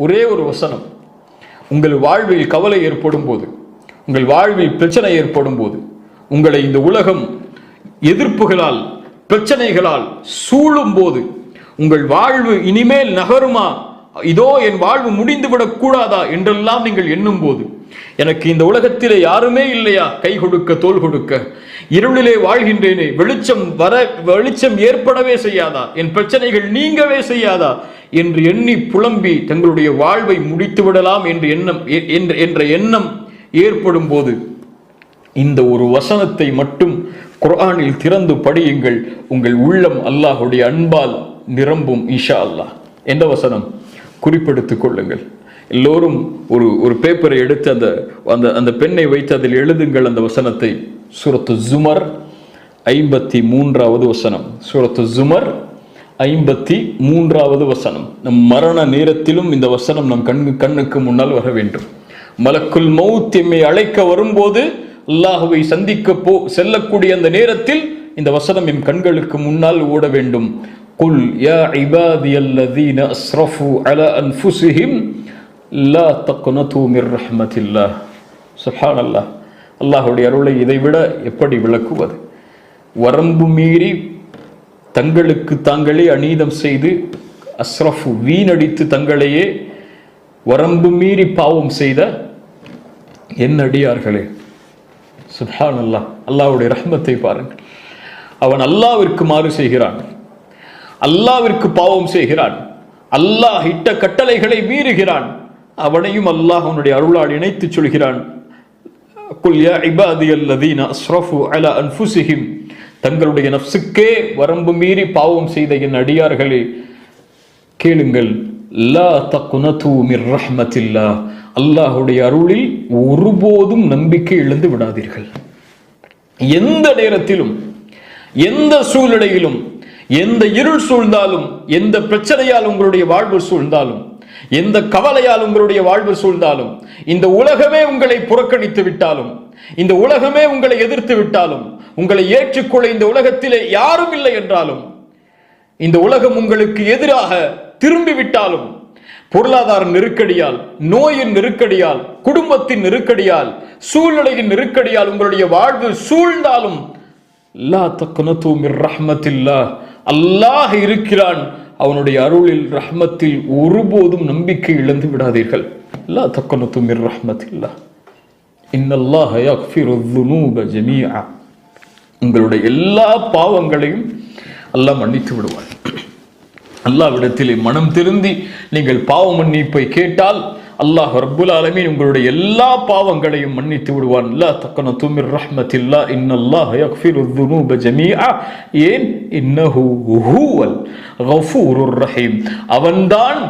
ஒரே ஒரு வசனம். உங்கள் வாழ்வில் கவலை ஏற்படும் போது, உங்கள் வாழ்வில் பிரச்சனை ஏற்படும் போது, உங்களை இந்த உலகம் எதிர்ப்புகளால் பிரச்சனைகளால் சூழும் போது, உங்கள் வாழ்வு இனிமேல் நகருமா, இதோ என் வாழ்வு முடிந்துவிடக் கூடாதா என்றெல்லாம் நீங்கள் எண்ணும் போது, எனக்கு இந்த உலகத்திலே யாருமே இல்லையா கை கொடுக்க தோள் கொடுக்க, இருளிலே வாழ்கின்றேனே, வெளிச்சம் ஏற்படவே செய்யாதா, என் பிரச்சனைகள் நீங்கவே செய்யாதா என்று எண்ணி புலம்பி தங்களுடைய வாழ்வை முடித்து விடலாம் என்ற எண்ணம் ஏற்படும் போது, இந்த ஒரு வசனத்தை மட்டும் குர்ஆனில் திறந்து படியுங்கள். உங்கள் உள்ளம் அல்லாஹுடைய அன்பால் நிரம்பும் இன்ஷா அல்லாஹ். எந்த வசனம்? குறிப்பெடுத்துக் கொள்ளுங்கள். எல்லோரும் ஒரு பேப்பரை எடுத்து அந்த பெண்ணை வைத்து அதில் எழுதுங்கள் அந்த வசனத்தை. சூரத்து ஜுமர் 53வது வசனம். சூரத்து ஜுமர் 53வது வசனம். நம் மரண நேரத்திலும் இந்த வசனம் நம் கண்ணுக்கு முன்னால் வர வேண்டும். மலக்குல் மௌத் எம்மை அழைக்க வரும்போது, அல்லாஹுவை சந்திக்க செல்லக்கூடிய அந்த நேரத்தில் இந்த வசனம் எம் கண்களுக்கு முன்னால் ஓட வேண்டும். குல் யா இபாதியல்லதீன அஸ்ரஃபு அலா அன்ஃபுஸிஹிம் லா தக்னது மிர் ரஹ்மத்தில்லாஹ். சுப்ஹானல்லாஹ். அல்லாஹ்வுடைய அருளை இதைவிட எப்படி விளக்குவது? வரம்பு மீறி தங்களுக்கு தாங்களே அநீதம் செய்து, அஸ்ரஃபு வீணடித்து தங்களையே வரம்பு மீறி பாவம் செய்த என் அடியார்களே, சுப்ஹானல்லாஹ். அல்லாஹ்வுடைய ரஹ்மத்தை பாருங்கள். அவன் அல்லாஹ்விற்கு மாறு செய்கிறான், அல்லாஹ்விற்கு பாவம் செய்கிறான், அல்லாஹ் இட்ட கட்டளைகளை மீறுகிறான். அவனையும் அல்லாஹ் அவனுடைய அருளால் இணைத்து சொல்கிறான். குல் யா இபாதியல்லதீன அஸ்ரஃபு அலா அன்ஃபுஸிஹிம், தங்களுடைய நஃப்ஸுக்கே வரம்பு மீறி பாவம் செய்த என் அடியார்களே கேளுங்கள். லா தக்னது மிர் ரஹ்மத்தில்லாஹ், அல்லாஹ்வுடைய அருளில் ஒருபோதும் நம்பிக்கை இழந்து விடாதீர்கள். எந்த நேரத்திலும், எந்த சூழ்நிலையிலும், எந்த இருள் சூழ்ந்தாலும், எந்த பிரச்சனையால் உங்களுடைய வாழ்வு சூழ்ந்தாலும், எந்த கவலையால் உங்களுடைய வாழ்வு சூழ்ந்தாலும், இந்த உலகமே உங்களை புறக்கணித்து விட்டாலும், இந்த உலகமே உங்களை எதிர்த்து விட்டாலும், உங்களை ஏற்றுக்கொள்ள இந்த உலகத்திலே யாரும் இல்லை என்றாலும், இந்த உலகம் உங்களுக்கு எதிராக திரும்பிவிட்டாலும், பொருளாதார நெருக்கடியால், நோயின் நெருக்கடியால், குடும்பத்தின் நெருக்கடியால், சூழ்நிலையின் நெருக்கடியால் உங்களுடைய வாழ்வு சூழ்ந்தாலும், லா தக்னது மிர் ரஹ்மத்தில்லாஹ், அல்லாஹ் இருக்கிறான், அவனுடைய அருளில் ரஹ்மத்தில் ஒருபோதும் நம்பிக்கை இழந்து விடாதீர்கள். லா தக்னது மிர் ரஹ்மத்தில்லாஹ், இன்னல்லாஹ யக்ஃபிரு ذுனூப ஜமீஆ, உங்களுடைய எல்லா பாவங்களையும் அல்லாஹ் மன்னித்து விடுவார். அல்லாஹ்விடத்திலே மனம் திருந்தி நீங்கள் பாவ மன்னிப்பை கேட்டால் அல்லாஹ் ரப்புல் ஆலமீன் உங்களுடைய எல்லா பாவங்களையும் மன்னித்து விடுவான். லா தக்னது மிர் ரஹ்மத்தில்லாஹ், இன்னல்லாஹ யக்ஃபிரு ذுனூப ஜமீஆ, ஏன்? இன்னஹு ஹுவல் கஃபூருர் ரஹீம், அவன்தான்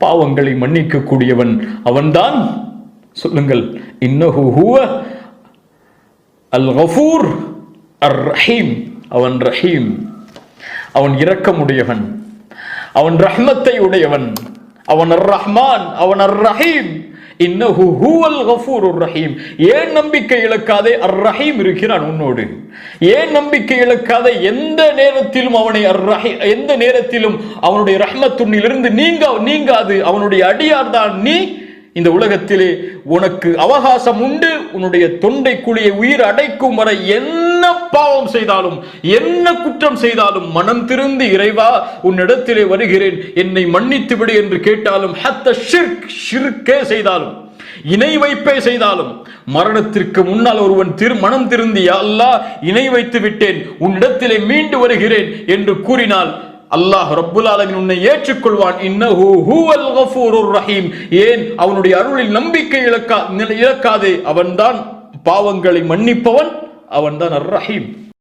பாவங்களை மன்னிக்க கூடியவன், அவன்தான். சொல்லுங்கள், இன்னஹு ஹுவ அல் கஃபூர் அர் ரஹீம், அவன் ரஹீம், அவன் இரக்கமுடையவன், அவன் ரஹ்மத்தை உடையவன், அவன் அர் ரஹ்மான், அவன் அர் ரஹீம். இன்னஹு ஹுவல் கஃபூருர் ரஹீம். ஏன் நம்பிக்கை இழக்காதே? அர் ரஹீம் இருக்கிறான் உன்னோடு. ஏன் நம்பிக்கை இழக்காதே? எந்த நேரத்திலும் அவனை எந்த நேரத்திலும் அவனுடைய ரஹ்மத்துன்னிலிருந்து நீங்காது. அவனுடைய அடியார் தான் நீ. இந்த உலகத்திலே உனக்கு அவகாசம் உண்டு. உன்னுடைய தொண்டை குழியை உயிர் அடைக்கும் வரை என்ன பாவம் செய்தாலும், என்ன குற்றம் செய்தாலும், மனம் திருந்தி இறைவா உன்னிடத்திலே வருகிறேன், என்னை மன்னித்து விடு என்று கேட்டாலும், ஹத்த ஷிர்கே செய்தாலும், இணை வைப்பே செய்தாலும், மரணத்திற்கு முன்னால் ஒருவன் மனம் திருந்தி யா அல்லாஹ் இணை வைத்து விட்டேன், உன்னிடத்திலே மீண்டு வருகிறேன் என்று கூறினால் அல்லாஹ் ரப்புல் ஆலமீன் உன்னை ஏற்றுக்கொள்வான். இன்னஹு ஹுவல் கஃபூருர் ரஹீம். ஏன்? அவனுடைய அருளில் நம்பிக்கை இழக்காதே. அவன்தான் பாவங்களை மன்னிப்பவன், அவன்தான் அர் ரஹீம்.